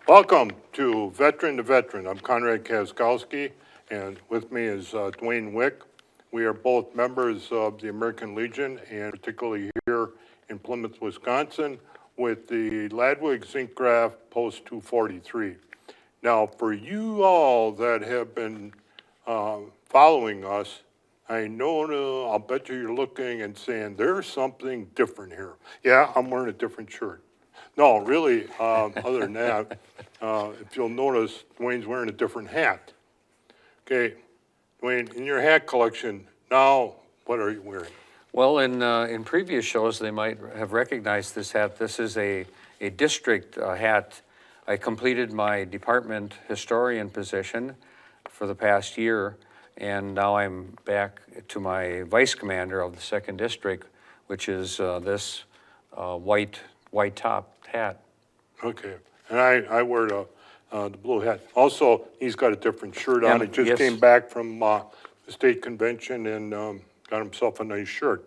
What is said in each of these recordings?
Welcome to Veteran to Veteran. I'm Conrad Kaskowski, and with me is Dwayne Wick. We are both members of the American Legion, and particularly here in Plymouth, Wisconsin, with the Ladwig Zinc Graft Post 243. Now, for you all that have been following us, I know, I'll bet you're looking and saying, there's something different here. Yeah, I'm wearing a different shirt. No, really, other than that, if you'll notice, Dwayne's wearing a different hat. Okay, Dwayne, in your hat collection, now, what are you wearing? Well, in previous shows, they might have recognized this hat. This is a district hat. I completed my department historian position for the past year, and now I'm back to my vice commander of the 2nd District, which is this white top hat. Okay, and I wear the blue hat. Also, he's got a different shirt on. He just yes. came back from the state convention and got himself a nice shirt.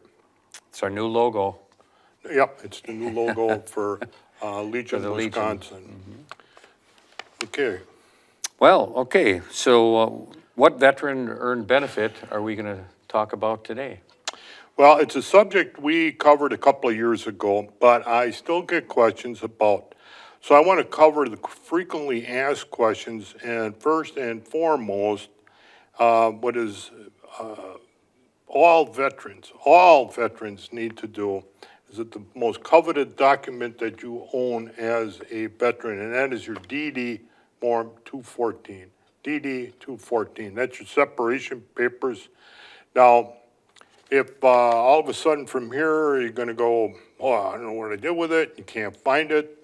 It's our new logo. Yep, it's the new logo for Legion, Wisconsin. Mm-hmm. Okay. Well, okay, so what veteran earned benefit are we going to talk about today? Well, it's a subject we covered a couple of years ago, but I still get questions about. So I want to cover the frequently asked questions, and first and foremost, what is all veterans need to do is that the most coveted document that you own as a veteran, and that is your DD Form 214. DD 214, that's your separation papers. Now, if all of a sudden from here you're going to go, oh, I don't know what I did with it, you can't find it,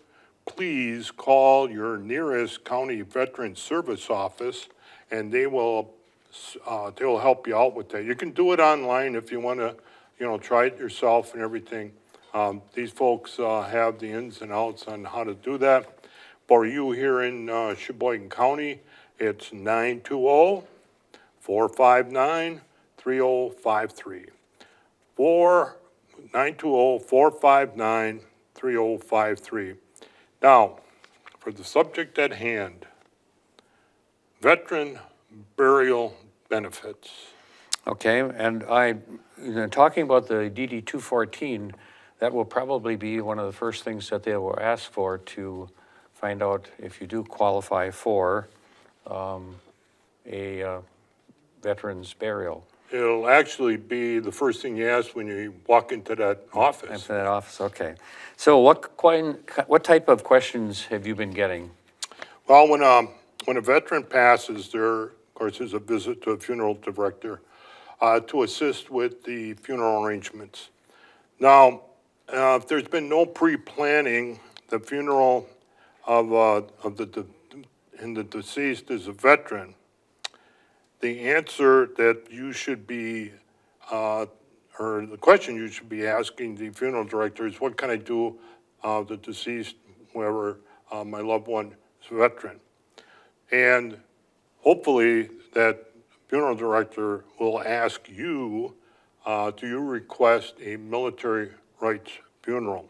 please call your nearest county veteran service office, and they'll help you out with that. You can do it online if you want to, try it yourself and everything. These folks have the ins and outs on how to do that. For you here in Sheboygan County, it's 920-459-3053. 920-459-3053. Now, for the subject at hand, veteran burial benefits. Okay, and talking about the DD 214, that will probably be one of the first things that they will ask for to find out if you do qualify for a veteran's burial. It'll actually be the first thing you ask when you walk into that office. Into that office, okay. So what type of questions have you been getting? Well, when a veteran passes, there, of course, is a visit to a funeral director to assist with the funeral arrangements. Now, if there's been no pre-planning, the funeral of the deceased is a veteran, the answer that you should be, or the question you should be asking the funeral director is, what can I do the deceased, whoever my loved one is a veteran? And hopefully that funeral director will ask you, do you request a military rights funeral?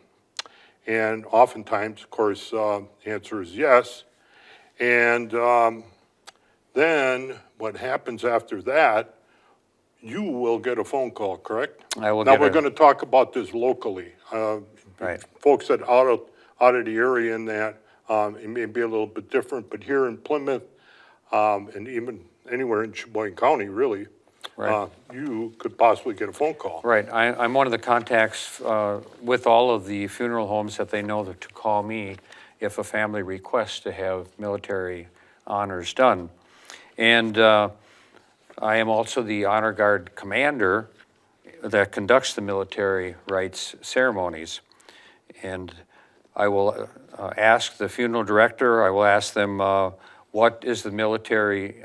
And oftentimes, of course, the answer is yes. And then what happens after that, you will get a phone call, correct? I will. Now, we're going to talk about this locally. Right. Folks that out of the area in that, it may be a little bit different, but here in Plymouth, and even anywhere in Sheboygan County, really, Right. You could possibly get a phone call. Right, I'm one of the contacts with all of the funeral homes that they know that to call me if a family requests to have military honors done. And I am also the Honor Guard commander that conducts the military rights ceremonies. And I will ask the funeral director, I will ask them what is the military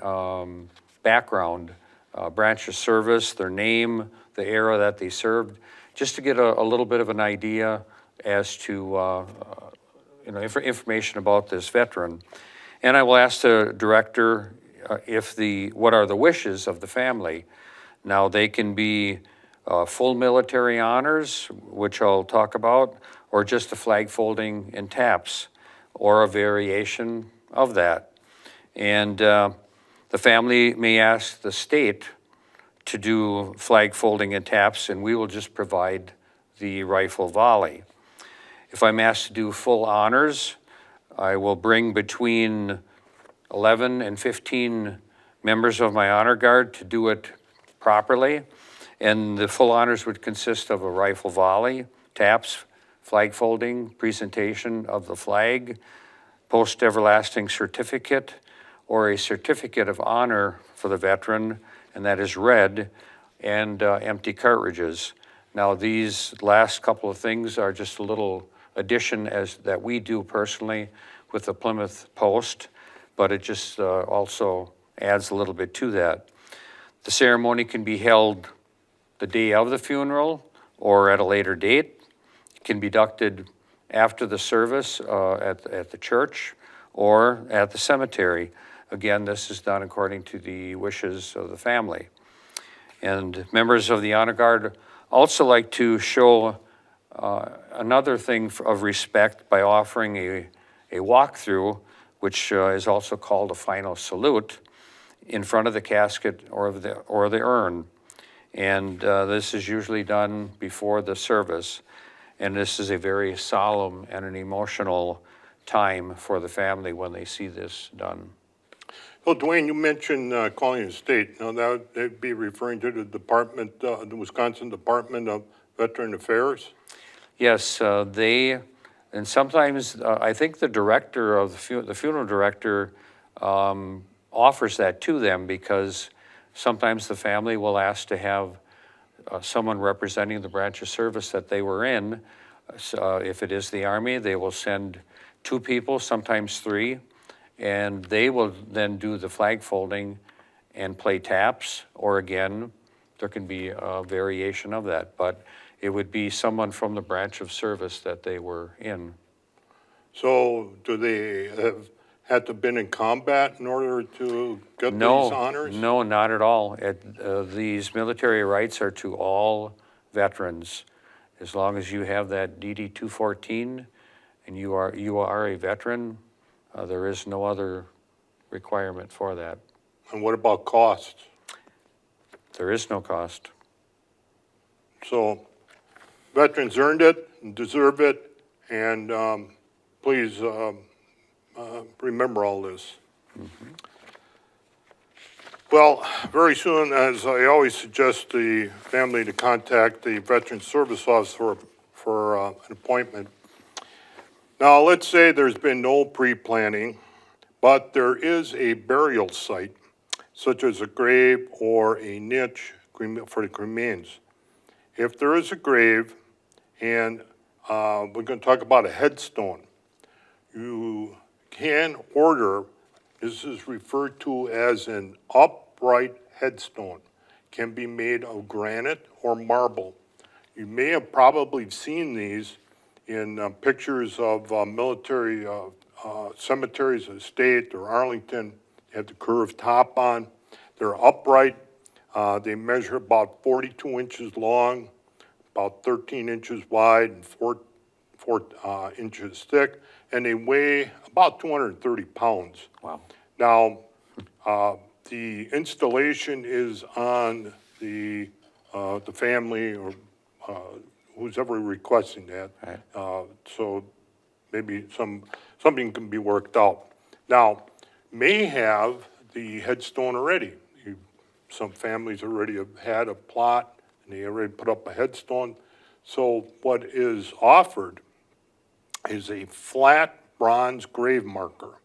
background, branch of service, their name, the era that they served, just to get a little bit of an idea as to information about this veteran. And I will ask the director what are the wishes of the family. Now, they can be full military honors, which I'll talk about, or just the flag folding and taps, or a variation of that. And the family may ask the state to do flag folding and taps, and we will just provide the rifle volley. If I'm asked to do full honors, I will bring between 11 and 15 members of my honor guard to do it properly. And the full honors would consist of a rifle volley, taps, flag folding, presentation of the flag, post-everlasting certificate, or a certificate of honor for the veteran, and that is red, and empty cartridges. Now, these last couple of things are just a little addition as that we do personally with the Plymouth Post, but it just also adds a little bit to that. The ceremony can be held the day of the funeral or at a later date. It can be conducted after the service at the church or at the cemetery. Again, this is done according to the wishes of the family. And members of the Honor Guard also like to show another thing of respect by offering a walkthrough, which is also called a final salute, in front of the casket or the urn. And this is usually done before the service. And this is a very solemn and an emotional time for the family when they see this done. Well, Dwayne, you mentioned calling the state. Now, that would be referring to the department, the Wisconsin Department of Veteran Affairs? Yes, and sometimes I think the director of the funeral director offers that to them, because sometimes the family will ask to have someone representing the branch of service that they were in. If it is the Army, they will send 2 people, sometimes 3, and they will then do the flag folding and play taps, or again, there can be a variation of that, but it would be someone from the branch of service that they were in. So do they have to have been in combat in order to get these honors? No, not at all. These military rights are to all veterans. As long as you have that DD 214 and you are a veteran, there is no other requirement for that. And what about costs? There is no cost. So veterans earned it and deserve it, and please remember all this. Mm-hmm. Well, very soon, as I always suggest the family to contact the Veteran Service Officer for an appointment. Now, let's say there's been no pre-planning, but there is a burial site, such as a grave or a niche for the cremains. If there is a grave, and we're going to talk about a headstone, you can order, this is referred to as an upright headstone, can be made of granite or marble. You may have probably seen these in pictures of military cemeteries of the state or Arlington. They have the curved top on. They're upright. They measure about 42 inches long, about 13 inches wide, and 4 inches thick, and they weigh about 230 pounds. Wow. Now, the installation is on the family or who's ever requesting that. Right. So maybe something can be worked out. Now, may have the headstone already. Some families already have had a plot and they already put up a headstone. So what is offered is a flat bronze grave marker.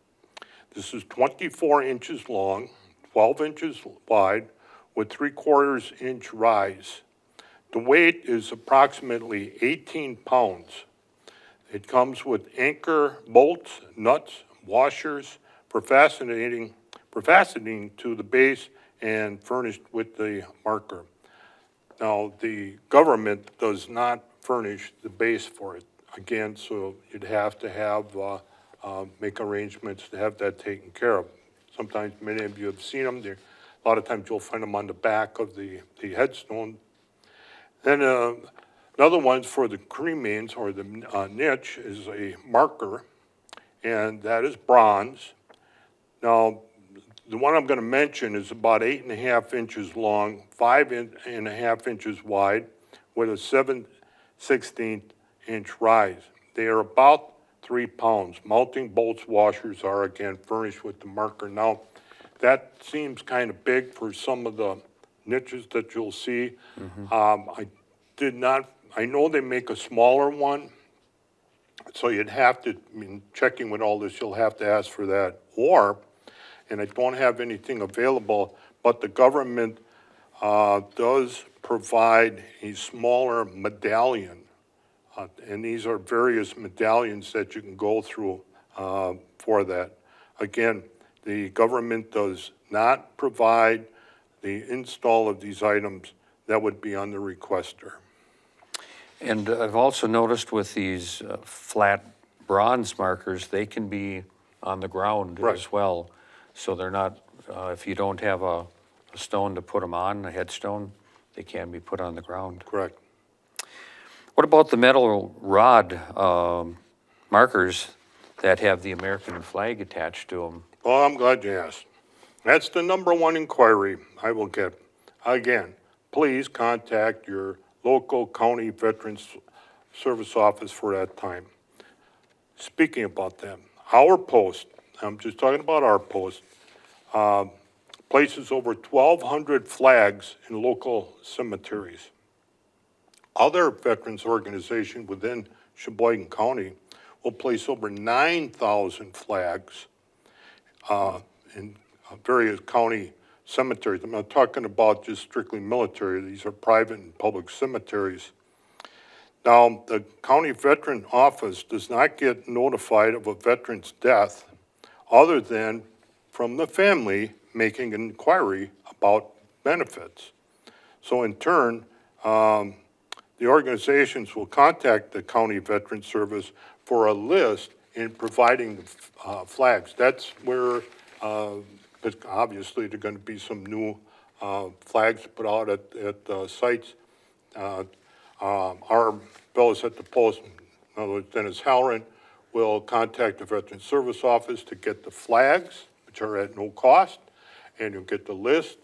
This is 24 inches long, 12 inches wide, with 3/4 inch rise. The weight is approximately 18 pounds. It comes with anchor bolts, nuts, washers for fastening to the base and furnished with the marker. Now, the government does not furnish the base for it. Again, so you'd have to have, make arrangements to have that taken care of. Sometimes many of you have seen them. A lot of times you'll find them on the back of the headstone. Then another one for the cremains or the niche is a marker, and that is bronze. Now, the one I'm going to mention is about 8.5 inches long, 5.5 inches wide, with a 7/16 inch rise. They are about 3 pounds. Mounting bolts washers are again furnished with the marker. Now, that seems kind of big for some of the niches that you'll see. I know they make a smaller one, so you'd have to, checking with all this, you'll have to ask for that. Or, and I don't have anything available, but the government does provide a smaller medallion. And these are various medallions that you can go through for that. Again, the government does not provide the install of these items. That would be on the requester. And I've also noticed with these flat bronze markers, they can be on the ground Right. as well. So they're not, if you don't have a stone to put them on, a headstone, they can be put on the ground. Correct. What about the metal rod markers that have the American flag attached to them? Well, I'm glad you asked. That's the number one inquiry I will get. Again, please contact your local county Veterans Service office for that time. Speaking about that, our post, I'm just talking about our post, places over 1,200 flags in local cemeteries. Other veterans organizations within Sheboygan County will place over 9,000 flags in various county cemeteries. I'm not talking about just strictly military. These are private and public cemeteries. Now, the county veteran office does not get notified of a veteran's death other than from the family making an inquiry about benefits. So in turn, the organizations will contact the county veteran service for a list in providing flags. That's where, but obviously, there are going to be some new flags put out at sites. Our fellows at the post, in other words, Dennis Halloran, will contact the Veteran Service Office to get the flags, which are at no cost, and you'll get the list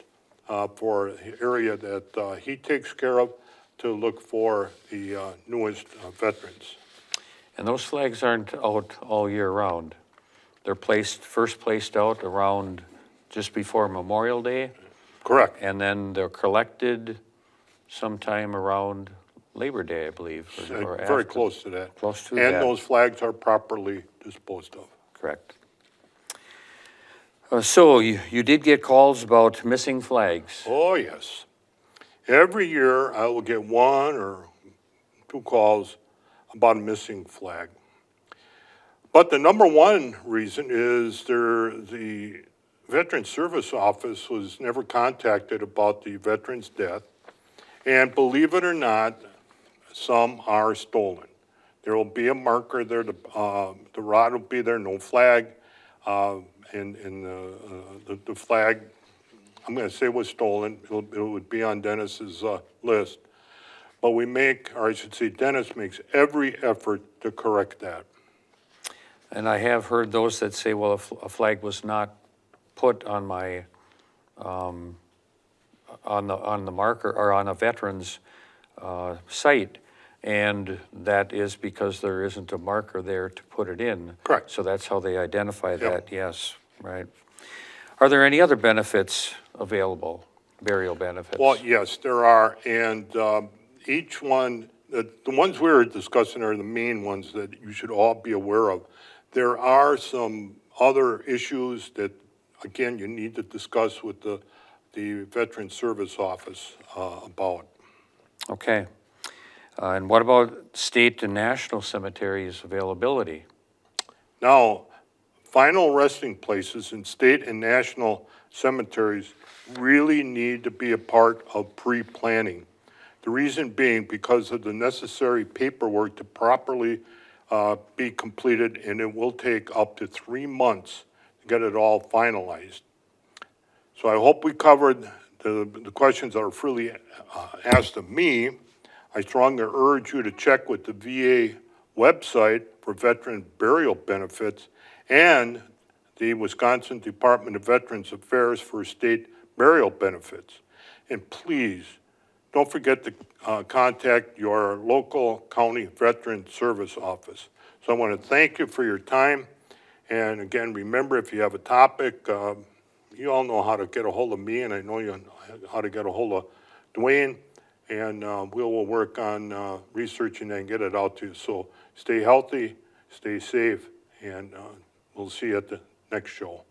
for the area that he takes care of to look for the newest veterans. And those flags aren't out all year round. They're first placed out around just before Memorial Day, Correct. and then they're collected sometime around Labor Day, I believe. Or Very after. close to that. Close to And that. those flags are properly disposed of. Correct. So you did get calls about missing flags. Oh, yes. Every year, I will get 1 or 2 calls about a missing flag. But the number one reason is the Veteran Service Office was never contacted about the veteran's death. And believe it or not, some are stolen. There will be a marker there, the rod will be there, no flag, and the flag, I'm going to say was stolen. It would be on Dennis's list. But Dennis makes every effort to correct that. And I have heard those that say, well, a flag was not put on my, on the marker, or on a veteran's site, and that is because there isn't a marker there to put it in. Correct. So that's how they identify Yep. that, yes, right. Are there any other benefits available, burial benefits? Well, yes, there are, and each one, the ones we're discussing are the main ones that you should all be aware of. There are some other issues that, again, you need to discuss with the Veteran Service Office about. Okay. And what about state and national cemeteries availability? Now, final resting places in state and national cemeteries really need to be a part of pre-planning. The reason being because of the necessary paperwork to properly be completed, and it will take up to 3 months to get it all finalized. So I hope we covered the questions that are freely asked of me. I strongly urge you to check with the VA website for veteran burial benefits and the Wisconsin Department of Veterans Affairs for state burial benefits. And please, don't forget to contact your local county veteran service office. So I want to thank you for your time. And again, remember, if you have a topic, you all know how to get a hold of me, and I know you know how to get a hold of Dwayne, and we will work on researching and get it out to you. So stay healthy, stay safe, and we'll see you at the next show.